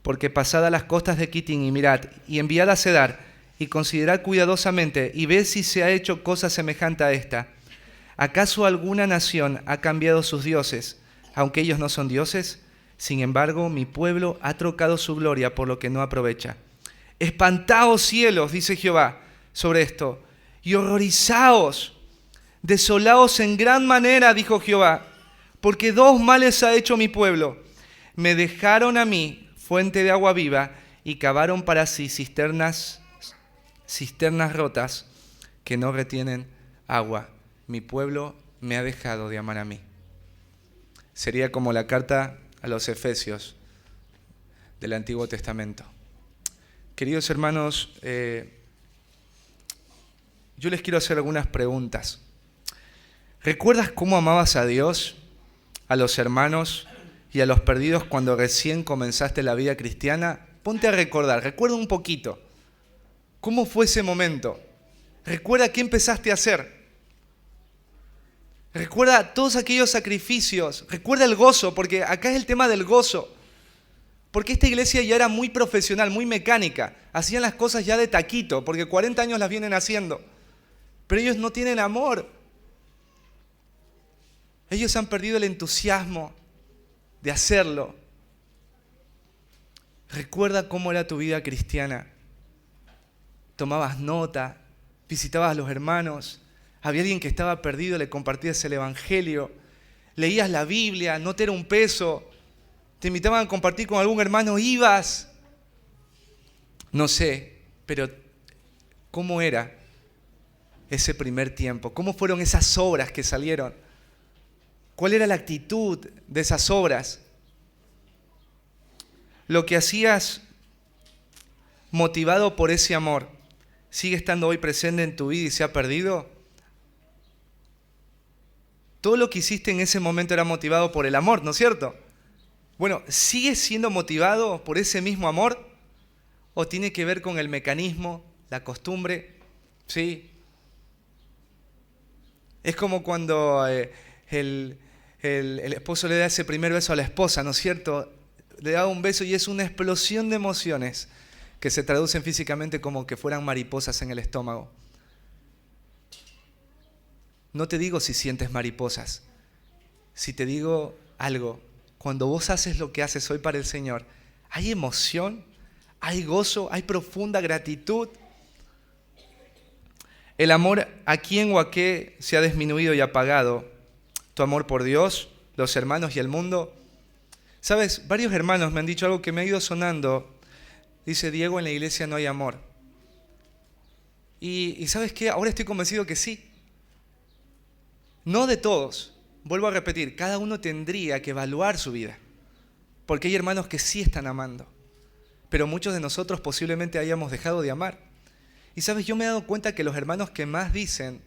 Porque pasad a las costas de Quitín y mirad, y enviad a Cedar, y considerad cuidadosamente, y ved si se ha hecho cosa semejante a esta. ¿Acaso alguna nación ha cambiado sus dioses, aunque ellos no son dioses? Sin embargo, mi pueblo ha trocado su gloria por lo que no aprovecha. Espantaos cielos, dice Jehová, sobre esto, y horrorizaos, desolaos en gran manera, dijo Jehová, porque 2 males ha hecho mi pueblo. Me dejaron a mí fuente de agua viva, y cavaron para sí cisternas rotas que no retienen agua. Mi pueblo me ha dejado de amar a mí. Sería como la carta a los Efesios del Antiguo Testamento. Queridos hermanos, yo les quiero hacer algunas preguntas. ¿Recuerdas cómo amabas a Dios, a los hermanos y a los perdidos cuando recién comenzaste la vida cristiana? Ponte a recordar, recuerda un poquito. ¿Cómo fue ese momento? Recuerda qué empezaste a hacer. Recuerda todos aquellos sacrificios. Recuerda el gozo, porque acá es el tema del gozo. Porque esta iglesia ya era muy profesional, muy mecánica. Hacían las cosas ya de taquito, porque 40 años las vienen haciendo. Pero ellos no tienen amor. Ellos han perdido el entusiasmo de hacerlo. Recuerda cómo era tu vida cristiana. Tomabas nota, visitabas a los hermanos, había alguien que estaba perdido, le compartías el evangelio, leías la Biblia, no te era un peso, te invitaban a compartir con algún hermano, ibas. No sé, pero ¿cómo era ese primer tiempo? ¿Cómo fueron esas obras que salieron? ¿Cuál era la actitud de esas obras? Lo que hacías motivado por ese amor, ¿sigue estando hoy presente en tu vida y se ha perdido? Todo lo que hiciste en ese momento era motivado por el amor, ¿no es cierto? Bueno, ¿sigues siendo motivado por ese mismo amor? ¿O tiene que ver con el mecanismo, la costumbre? ¿Sí? Es como cuando el esposo le da ese primer beso a la esposa, ¿no es cierto? Le da un beso y es una explosión de emociones que se traducen físicamente como que fueran mariposas en el estómago. No te digo si sientes mariposas, si te digo algo, cuando vos haces lo que haces hoy para el Señor, hay emoción, hay gozo, hay profunda gratitud. El amor a quién o a qué se ha disminuido y apagado. Tu amor por Dios, los hermanos y el mundo. ¿Sabes? Varios hermanos me han dicho algo que me ha ido sonando. Dice, Diego, en la iglesia no hay amor. Y ¿sabes qué? Ahora estoy convencido que sí. No de todos. Vuelvo a repetir, cada uno tendría que evaluar su vida. Porque hay hermanos que sí están amando. Pero muchos de nosotros posiblemente hayamos dejado de amar. Y ¿sabes? Yo me he dado cuenta que los hermanos que más dicen,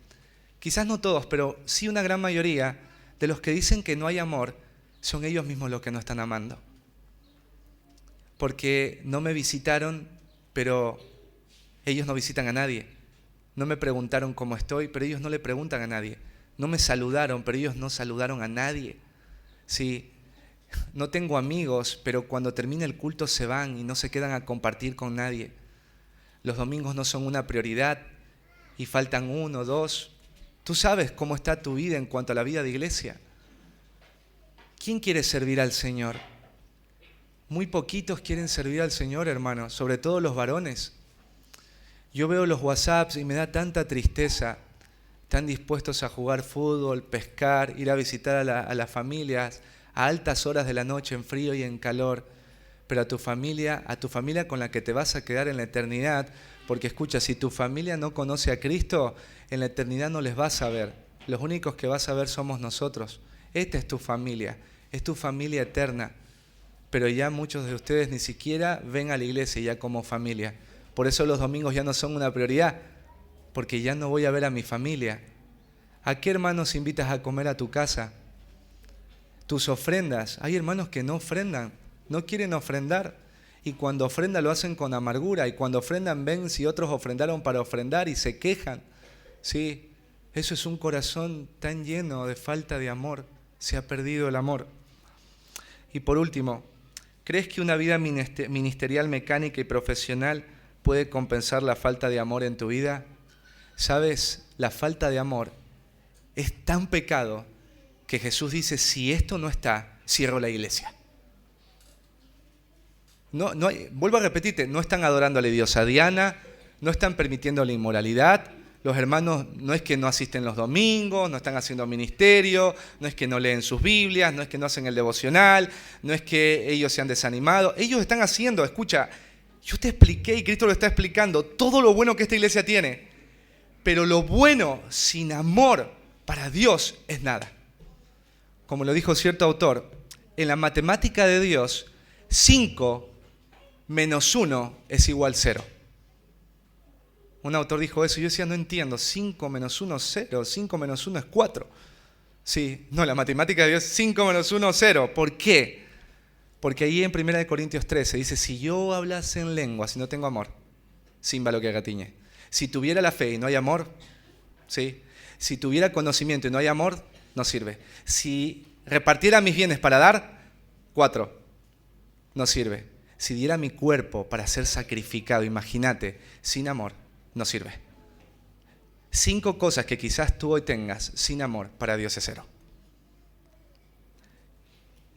quizás no todos, pero sí una gran mayoría, de los que dicen que no hay amor, son ellos mismos los que no están amando. Porque no me visitaron, pero ellos no visitan a nadie. No me preguntaron cómo estoy, pero ellos no le preguntan a nadie. No me saludaron, pero ellos no saludaron a nadie. Sí, no tengo amigos, pero cuando termina el culto se van y no se quedan a compartir con nadie. Los domingos no son una prioridad y faltan 1, 2. Tú sabes cómo está tu vida en cuanto a la vida de iglesia. ¿Quién quiere servir al Señor? Muy poquitos quieren servir al Señor, hermanos, sobre todo los varones. Yo veo los WhatsApps y me da tanta tristeza. Están dispuestos a jugar fútbol, pescar, ir a visitar a las familias a altas horas de la noche, en frío y en calor. Pero a tu familia con la que te vas a quedar en la eternidad, porque escucha, si tu familia no conoce a Cristo, en la eternidad no les vas a ver. Los únicos que vas a ver somos nosotros. Esta es tu familia eterna. Pero ya muchos de ustedes ni siquiera ven a la iglesia ya como familia. Por eso los domingos ya no son una prioridad, porque ya no voy a ver a mi familia. ¿A qué hermanos invitas a comer a tu casa? Tus ofrendas. Hay hermanos que no ofrendan, no quieren ofrendar. Y cuando ofrendan lo hacen con amargura. Y cuando ofrendan ven si otros ofrendaron para ofrendar y se quejan. Sí, eso es un corazón tan lleno de falta de amor. Se ha perdido el amor. Y por último, ¿crees que una vida ministerial, mecánica y profesional puede compensar la falta de amor en tu vida? ¿Sabes? La falta de amor es tan pecado que Jesús dice, si esto no está, cierro la iglesia. Vuelvo a repetirte, no están adorando a la diosa Diana, no están permitiendo la inmoralidad. Los hermanos no es que no asisten los domingos, no están haciendo ministerio, no es que no leen sus Biblias, no es que no hacen el devocional, no es que ellos se han desanimado. Ellos están haciendo, escucha, yo te expliqué y Cristo lo está explicando, todo lo bueno que esta iglesia tiene. Pero lo bueno sin amor para Dios es nada. Como lo dijo cierto autor, en la matemática de Dios, 5 menos 1 es igual 0. Un autor dijo eso y yo decía, no entiendo, 5 menos 1 es 0, 5 menos 1 es 4. Sí, no, la matemática de Dios es 5 menos 1 es 0. ¿Por qué? Porque ahí en 1 Corintios 13 dice, si yo hablase en lengua, si no tengo amor, simba lo que agatiñe. Si tuviera la fe y no hay amor, ¿sí? Si tuviera conocimiento y no hay amor, no sirve. Si repartiera mis bienes para dar, 4, no sirve. Si diera mi cuerpo para ser sacrificado, imagínate, sin amor, no sirve. 5 cosas que quizás tú hoy tengas sin amor, para Dios es 0.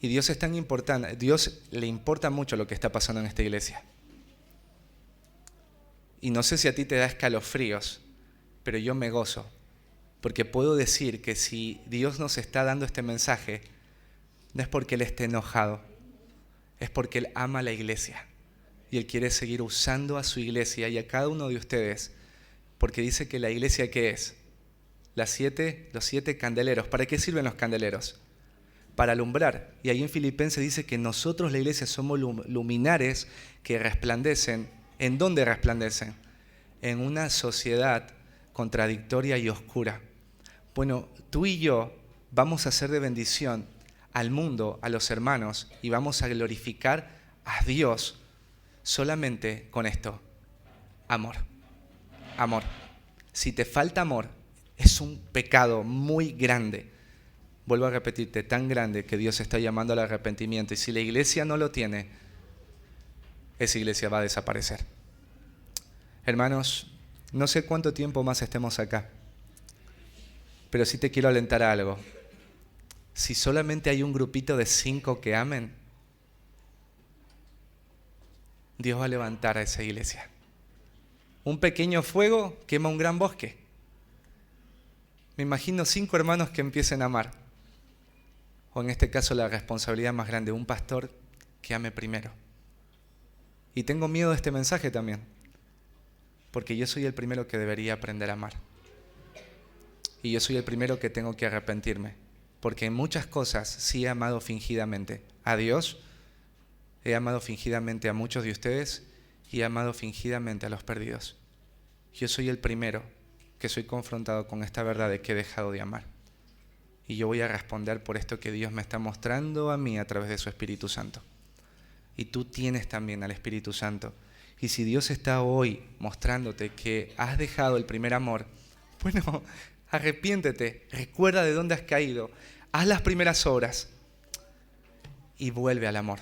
Y Dios es tan importante, Dios le importa mucho lo que está pasando en esta iglesia. Y no sé si a ti te da escalofríos, pero yo me gozo, porque puedo decir que si Dios nos está dando este mensaje, no es porque Él esté enojado, es porque Él ama a la iglesia. Y Él quiere seguir usando a su iglesia y a cada uno de ustedes, porque dice que la iglesia, ¿qué es? Los 7 candeleros. ¿Para qué sirven los candeleros? Para alumbrar. Y ahí en Filipenses dice que nosotros, la iglesia, somos luminares que resplandecen. ¿En dónde resplandecen? En una sociedad contradictoria y oscura. Bueno, tú y yo vamos a ser de bendición al mundo, a los hermanos, y vamos a glorificar a Dios solamente con esto: amor. Amor. Si te falta amor, es un pecado muy grande. Vuelvo a repetirte, tan grande que Dios está llamando al arrepentimiento. Y si la iglesia no lo tiene, esa iglesia va a desaparecer. Hermanos, no sé cuánto tiempo más estemos acá, pero sí te quiero alentar a algo. Si solamente hay un grupito de 5 que amen, Dios va a levantar a esa iglesia. Un pequeño fuego quema un gran bosque. Me imagino 5 hermanos que empiecen a amar. O en este caso la responsabilidad más grande, un pastor que ame primero. Y tengo miedo de este mensaje también, porque yo soy el primero que debería aprender a amar. Y yo soy el primero que tengo que arrepentirme, porque en muchas cosas sí he amado fingidamente a Dios, he amado fingidamente a muchos de ustedes y he amado fingidamente a los perdidos. Yo soy el primero que soy confrontado con esta verdad de que he dejado de amar. Y yo voy a responder por esto que Dios me está mostrando a mí a través de su Espíritu Santo. Y tú tienes también al Espíritu Santo. Y si Dios está hoy mostrándote que has dejado el primer amor, bueno, arrepiéntete, recuerda de dónde has caído, haz las primeras obras y vuelve al amor,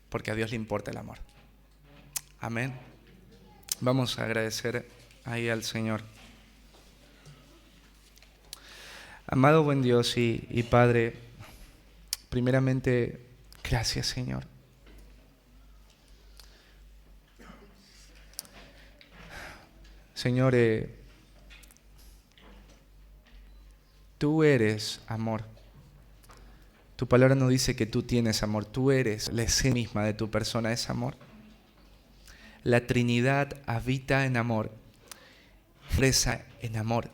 porque a Dios le importa el amor. Amén. Vamos a agradecer ahí al Señor. Amado buen Dios y Padre, primeramente, gracias Señor. Señor, tú eres amor. Tu palabra nos dice que tú tienes amor. Tú eres la esencia misma de tu persona, es amor. La Trinidad habita en amor, expresa en amor.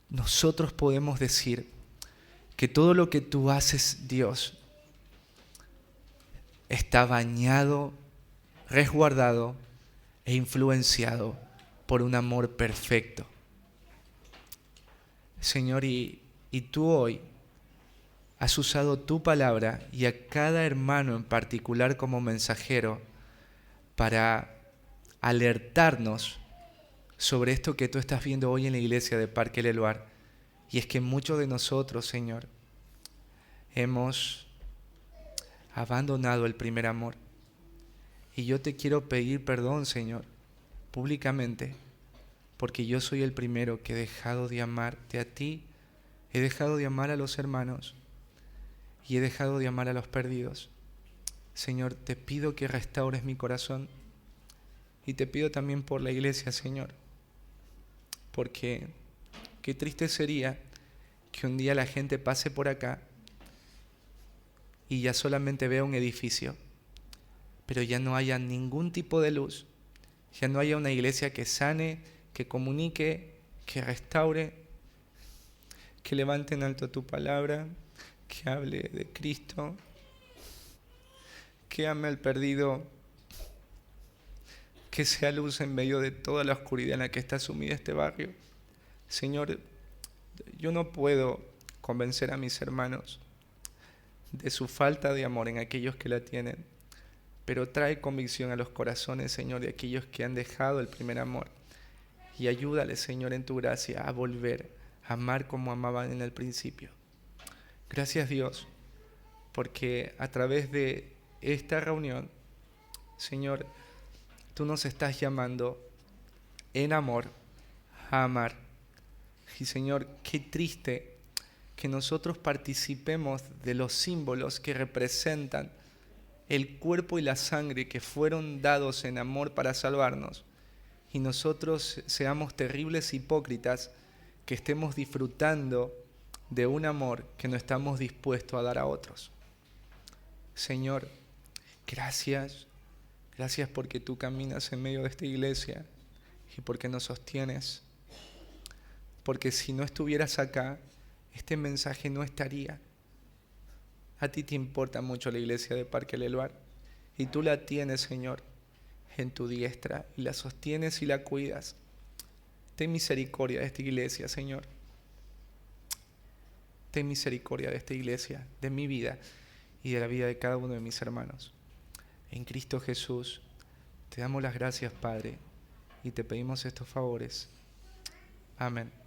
Nosotros podemos decir que todo lo que tú haces, Dios, está bañado, resguardado e influenciado por un amor perfecto. Señor, y tú hoy has usado tu palabra y a cada hermano en particular como mensajero para alertarnos sobre esto que tú estás viendo hoy en la iglesia de Parque El Eluar. Y es que muchos de nosotros, Señor, hemos abandonado el primer amor. Y yo te quiero pedir perdón, Señor, públicamente, porque yo soy el primero que he dejado de amarte a ti, he dejado de amar a los hermanos y he dejado de amar a los perdidos. Señor, te pido que restaures mi corazón y te pido también por la iglesia, Señor, porque qué triste sería que un día la gente pase por acá y ya solamente vea un edificio, pero ya no haya ningún tipo de luz, ya no haya una iglesia que sane, que comunique, que restaure, que levante en alto tu palabra, que hable de Cristo, que ame al perdido, que sea luz en medio de toda la oscuridad en la que está sumida este barrio. Señor, yo no puedo convencer a mis hermanos de su falta de amor en aquellos que la tienen, pero trae convicción a los corazones, Señor, de aquellos que han dejado el primer amor. Y ayúdales, Señor, en tu gracia a volver amar como amaban en el principio. Gracias, Dios, porque a través de esta reunión, Señor, tú nos estás llamando en amor a amar. Y Señor, qué triste que nosotros participemos de los símbolos que representan el cuerpo y la sangre que fueron dados en amor para salvarnos, y nosotros seamos terribles hipócritas que estemos disfrutando de un amor que no estamos dispuestos a dar a otros. Señor, gracias, gracias porque tú caminas en medio de esta iglesia y porque nos sostienes. Porque si no estuvieras acá, este mensaje no estaría. A ti te importa mucho la iglesia de Parque El Elbar y tú la tienes, Señor, en tu diestra y la sostienes y la cuidas. Ten misericordia de esta iglesia, Señor. Ten misericordia de esta iglesia, de mi vida y de la vida de cada uno de mis hermanos. En Cristo Jesús, te damos las gracias, Padre, y te pedimos estos favores. Amén.